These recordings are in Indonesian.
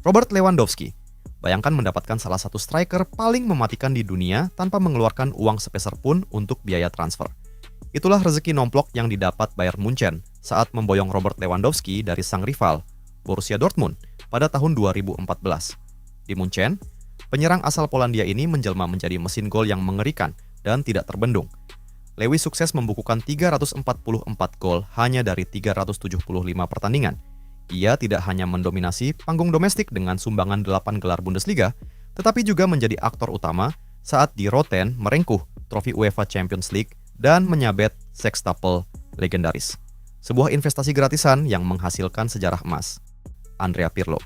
Robert Lewandowski. Bayangkan mendapatkan salah satu striker paling mematikan di dunia tanpa mengeluarkan uang sepeser pun untuk biaya transfer. Itulah rezeki nomplok yang didapat Bayern Munchen saat memboyong Robert Lewandowski dari sang rival, Borussia Dortmund, pada tahun 2014. Di Munchen, penyerang asal Polandia ini menjelma menjadi mesin gol yang mengerikan dan tidak terbendung. Lewi sukses membukukan 344 gol hanya dari 375 pertandingan. Ia tidak hanya mendominasi panggung domestik dengan sumbangan 8 gelar Bundesliga, tetapi juga menjadi aktor utama saat di Roten merengkuh trofi UEFA Champions League dan menyabet sextuple legendaris. Sebuah investasi gratisan yang menghasilkan sejarah emas. Andrea Pirlo.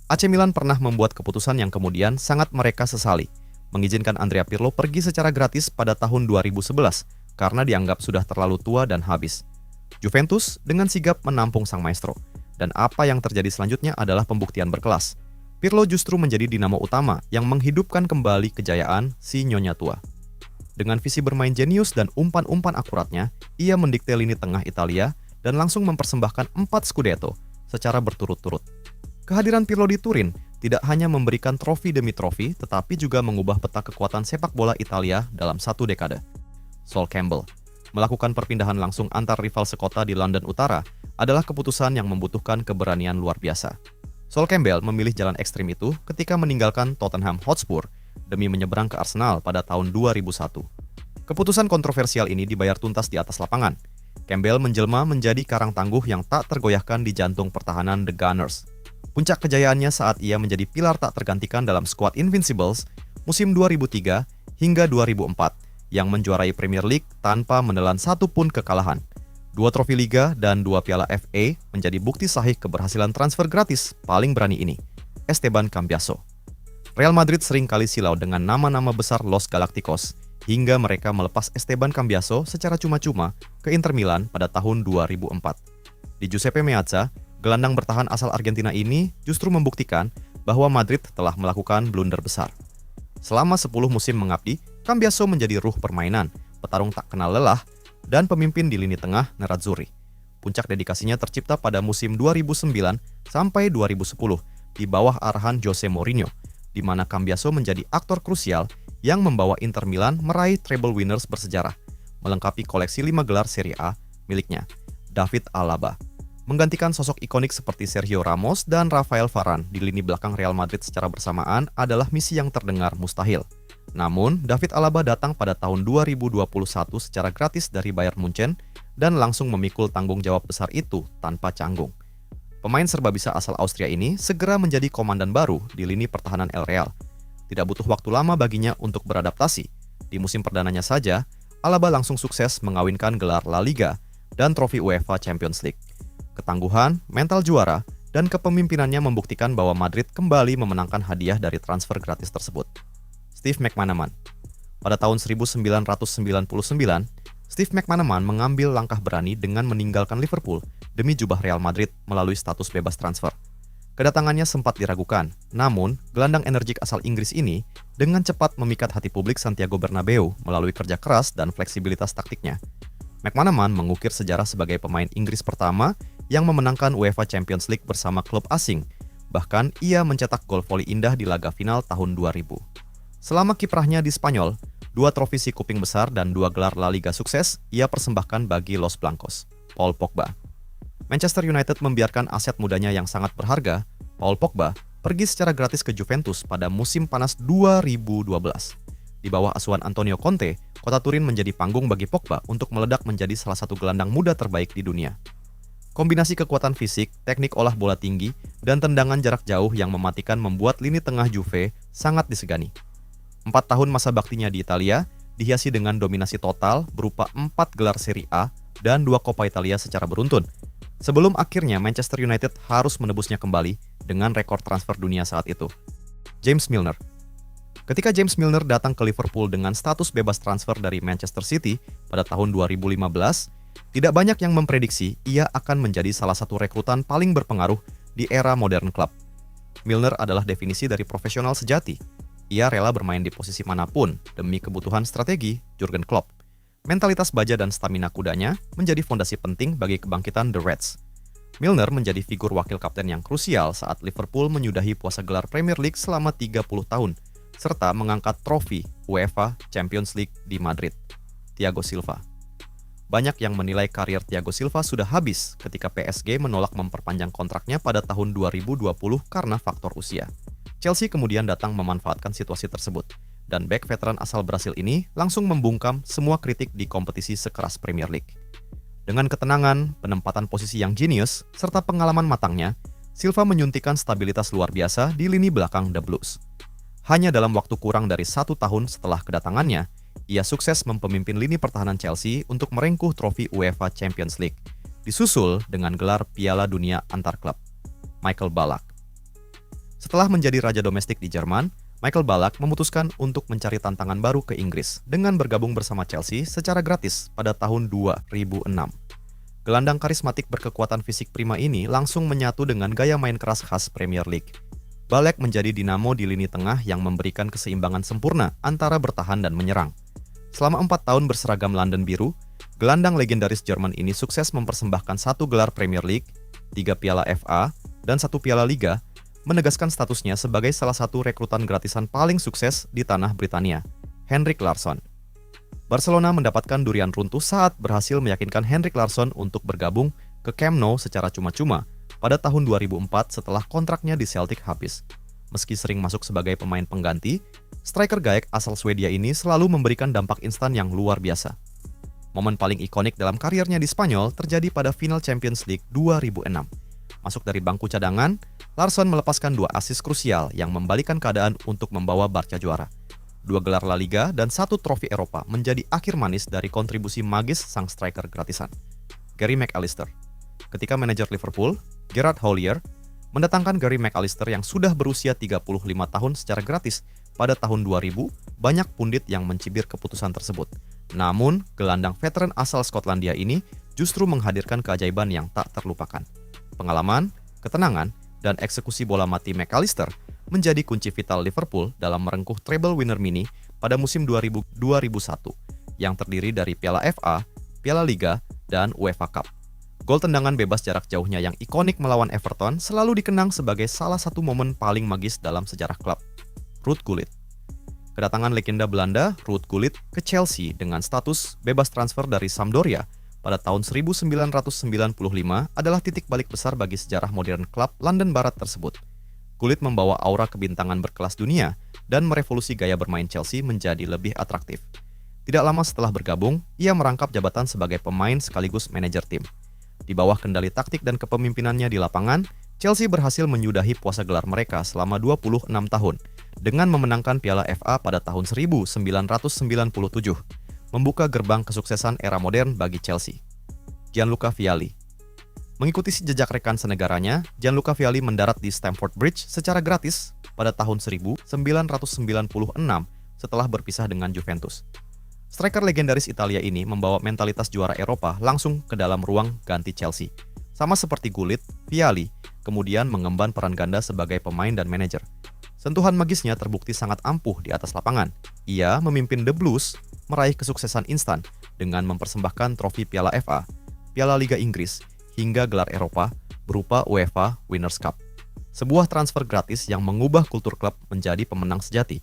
AC Milan pernah membuat keputusan yang kemudian sangat mereka sesali, mengizinkan Andrea Pirlo pergi secara gratis pada tahun 2011 karena dianggap sudah terlalu tua dan habis. Juventus dengan sigap menampung sang maestro. Dan apa yang terjadi selanjutnya adalah pembuktian berkelas. Pirlo justru menjadi dinamo utama yang menghidupkan kembali kejayaan si nyonya tua. Dengan visi bermain jenius dan umpan-umpan akuratnya, ia mendikte lini tengah Italia dan langsung mempersembahkan 4 Scudetto secara berturut-turut. Kehadiran Pirlo di Turin tidak hanya memberikan trofi demi trofi, tetapi juga mengubah peta kekuatan sepak bola Italia dalam 1 dekade. Sol Campbell melakukan perpindahan langsung antar rival sekota di London Utara adalah keputusan yang membutuhkan keberanian luar biasa. Sol Campbell memilih jalan ekstrim itu ketika meninggalkan Tottenham Hotspur demi menyeberang ke Arsenal pada tahun 2001. Keputusan kontroversial ini dibayar tuntas di atas lapangan. Campbell menjelma menjadi karang tangguh yang tak tergoyahkan di jantung pertahanan The Gunners. Puncak kejayaannya saat ia menjadi pilar tak tergantikan dalam skuad Invincibles musim 2003 hingga 2004 yang menjuarai Premier League tanpa menelan satu pun kekalahan. 2 trofi Liga dan 2 piala FA menjadi bukti sahih keberhasilan transfer gratis paling berani ini. Esteban Cambiaso. Real Madrid sering kali silau dengan nama-nama besar Los Galacticos hingga mereka melepas Esteban Cambiaso secara cuma-cuma ke Inter Milan pada tahun 2004. Di Giuseppe Meazza, gelandang bertahan asal Argentina ini justru membuktikan bahwa Madrid telah melakukan blunder besar. Selama 10 musim mengabdi, Cambiaso menjadi ruh permainan, petarung tak kenal lelah, dan pemimpin di lini tengah Nerazzurri. Puncak dedikasinya tercipta pada musim 2009 sampai 2010 di bawah arahan Jose Mourinho, di mana Cambiaso menjadi aktor krusial yang membawa Inter Milan meraih treble winners bersejarah, melengkapi koleksi 5 gelar Serie A miliknya, David Alaba. Menggantikan sosok ikonik seperti Sergio Ramos dan Rafael Varane di lini belakang Real Madrid secara bersamaan adalah misi yang terdengar mustahil. Namun, David Alaba datang pada tahun 2021 secara gratis dari Bayern Munchen dan langsung memikul tanggung jawab besar itu tanpa canggung. Pemain serba bisa asal Austria ini segera menjadi komandan baru di lini pertahanan El Real. Tidak butuh waktu lama baginya untuk beradaptasi. Di musim perdananya saja, Alaba langsung sukses mengawinkan gelar La Liga dan trofi UEFA Champions League. Ketangguhan, mental juara, dan kepemimpinannya membuktikan bahwa Madrid kembali memenangkan hadiah dari transfer gratis tersebut. Steve McManaman. Pada tahun 1999, Steve McManaman mengambil langkah berani dengan meninggalkan Liverpool demi jubah Real Madrid melalui status bebas transfer. Kedatangannya sempat diragukan, namun gelandang energik asal Inggris ini dengan cepat memikat hati publik Santiago Bernabeu melalui kerja keras dan fleksibilitas taktiknya. McManaman mengukir sejarah sebagai pemain Inggris pertama yang memenangkan UEFA Champions League bersama klub asing. Bahkan ia mencetak gol voli indah di laga final tahun 2000. Selama kiprahnya di Spanyol, 2 trofi si kuping besar dan 2 gelar La Liga sukses ia persembahkan bagi Los Blancos, Paul Pogba. Manchester United membiarkan aset mudanya yang sangat berharga, Paul Pogba, pergi secara gratis ke Juventus pada musim panas 2012. Di bawah asuhan Antonio Conte, kota Turin menjadi panggung bagi Pogba untuk meledak menjadi salah satu gelandang muda terbaik di dunia. Kombinasi kekuatan fisik, teknik olah bola tinggi, dan tendangan jarak jauh yang mematikan membuat lini tengah Juve sangat disegani. 4 tahun masa baktinya di Italia dihiasi dengan dominasi total berupa 4 gelar Serie A dan 2 Coppa Italia secara beruntun. Sebelum akhirnya Manchester United harus menebusnya kembali dengan rekor transfer dunia saat itu. James Milner. Ketika James Milner datang ke Liverpool dengan status bebas transfer dari Manchester City pada tahun 2015, tidak banyak yang memprediksi ia akan menjadi salah satu rekrutan paling berpengaruh di era modern klub. Milner adalah definisi dari profesional sejati. Ia rela bermain di posisi manapun demi kebutuhan strategi Jurgen Klopp. Mentalitas baja dan stamina kudanya menjadi fondasi penting bagi kebangkitan The Reds. Milner menjadi figur wakil kapten yang krusial saat Liverpool menyudahi puasa gelar Premier League selama 30 tahun, serta mengangkat trofi UEFA Champions League di Madrid. Thiago Silva. Banyak yang menilai karier Thiago Silva sudah habis ketika PSG menolak memperpanjang kontraknya pada tahun 2020 karena faktor usia. Chelsea kemudian datang memanfaatkan situasi tersebut, dan bek veteran asal Brasil ini langsung membungkam semua kritik di kompetisi sekeras Premier League. Dengan ketenangan, penempatan posisi yang jenius, serta pengalaman matangnya, Silva menyuntikkan stabilitas luar biasa di lini belakang The Blues. Hanya dalam waktu kurang dari 1 tahun setelah kedatangannya, ia sukses memimpin lini pertahanan Chelsea untuk merengkuh trofi UEFA Champions League, disusul dengan gelar Piala Dunia antar klub. Michael Ballack. Setelah menjadi raja domestik di Jerman, Michael Ballack memutuskan untuk mencari tantangan baru ke Inggris dengan bergabung bersama Chelsea secara gratis pada tahun 2006. Gelandang karismatik berkekuatan fisik prima ini langsung menyatu dengan gaya main keras khas Premier League. Ballack menjadi dinamo di lini tengah yang memberikan keseimbangan sempurna antara bertahan dan menyerang. Selama 4 tahun berseragam London Biru, gelandang legendaris Jerman ini sukses mempersembahkan 1 gelar Premier League, 3 piala FA, dan 1 piala Liga, menegaskan statusnya sebagai salah satu rekrutan gratisan paling sukses di tanah Britania, Henrik Larsson. Barcelona mendapatkan durian runtuh saat berhasil meyakinkan Henrik Larsson untuk bergabung ke Camp Nou secara cuma-cuma pada tahun 2004 setelah kontraknya di Celtic habis. Meski sering masuk sebagai pemain pengganti, striker Gaek asal Swedia ini selalu memberikan dampak instan yang luar biasa. Momen paling ikonik dalam karirnya di Spanyol terjadi pada final Champions League 2006. Masuk dari bangku cadangan, Larsson melepaskan 2 assist krusial yang membalikan keadaan untuk membawa Barca juara. 2 gelar La Liga dan 1 trofi Eropa menjadi akhir manis dari kontribusi magis sang striker gratisan. Gary McAllister. Ketika manajer Liverpool, Gerard Houllier, mendatangkan Gary McAllister yang sudah berusia 35 tahun secara gratis pada tahun 2000, banyak pundit yang mencibir keputusan tersebut. Namun, gelandang veteran asal Skotlandia ini justru menghadirkan keajaiban yang tak terlupakan. Pengalaman, ketenangan, dan eksekusi bola mati McAllister menjadi kunci vital Liverpool dalam merengkuh treble winner mini pada musim 2000-2001 yang terdiri dari Piala FA, Piala Liga, dan UEFA Cup. Gol tendangan bebas jarak jauhnya yang ikonik melawan Everton selalu dikenang sebagai salah satu momen paling magis dalam sejarah klub. Ruud Gullit. Kedatangan legenda Belanda, Ruud Gullit, ke Chelsea dengan status bebas transfer dari Sampdoria pada tahun 1995 adalah titik balik besar bagi sejarah modern klub London Barat tersebut. Gullit membawa aura kebintangan berkelas dunia dan merevolusi gaya bermain Chelsea menjadi lebih atraktif. Tidak lama setelah bergabung, ia merangkap jabatan sebagai pemain sekaligus manajer tim. Di bawah kendali taktik dan kepemimpinannya di lapangan, Chelsea berhasil menyudahi puasa gelar mereka selama 26 tahun dengan memenangkan Piala FA pada tahun 1997. Membuka gerbang kesuksesan era modern bagi Chelsea. Gianluca Vialli. Mengikuti jejak rekan senegaranya, Gianluca Vialli mendarat di Stamford Bridge secara gratis pada tahun 1996 setelah berpisah dengan Juventus. Striker legendaris Italia ini membawa mentalitas juara Eropa langsung ke dalam ruang ganti Chelsea. Sama seperti Gullit, Vialli kemudian mengemban peran ganda sebagai pemain dan manajer. Sentuhan magisnya terbukti sangat ampuh di atas lapangan. Ia memimpin The Blues meraih kesuksesan instan dengan mempersembahkan trofi Piala FA, Piala Liga Inggris, hingga gelar Eropa berupa UEFA Winners' Cup. Sebuah transfer gratis yang mengubah kultur klub menjadi pemenang sejati.